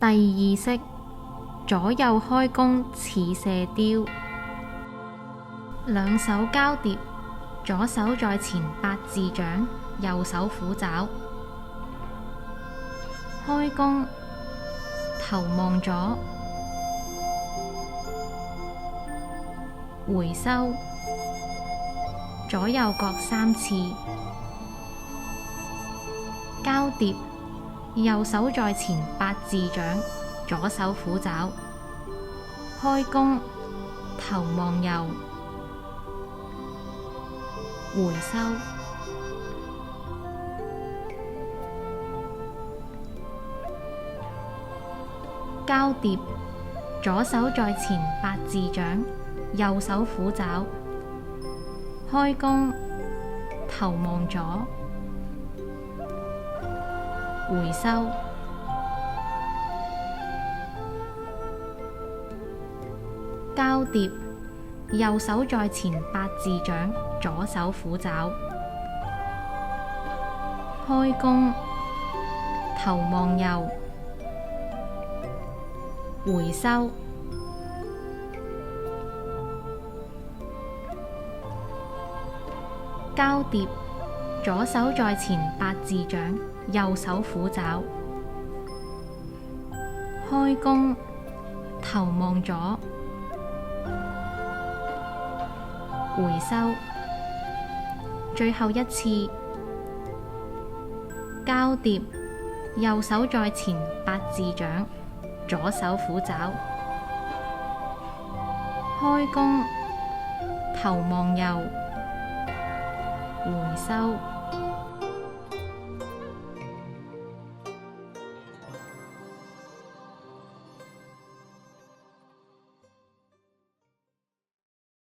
第二式，左右開弓似射雕。兩手交疊，左手在前八字掌，右手虎爪。開弓，頭望左，回收，左右各3次。交疊，右手在前八字掌，左手虎爪。開弓，頭望右，回收。交疊，左手在前八字掌，右手虎爪。開弓，頭望左，回收。交疊，右手在前八字掌，左手虎爪。開弓，頭望右，回收。交疊，左手在前八字掌，右手虎爪。開弓，頭望左，回收。最後一次。交疊，右手在前八字掌，左手虎爪。開弓，頭望右，回收。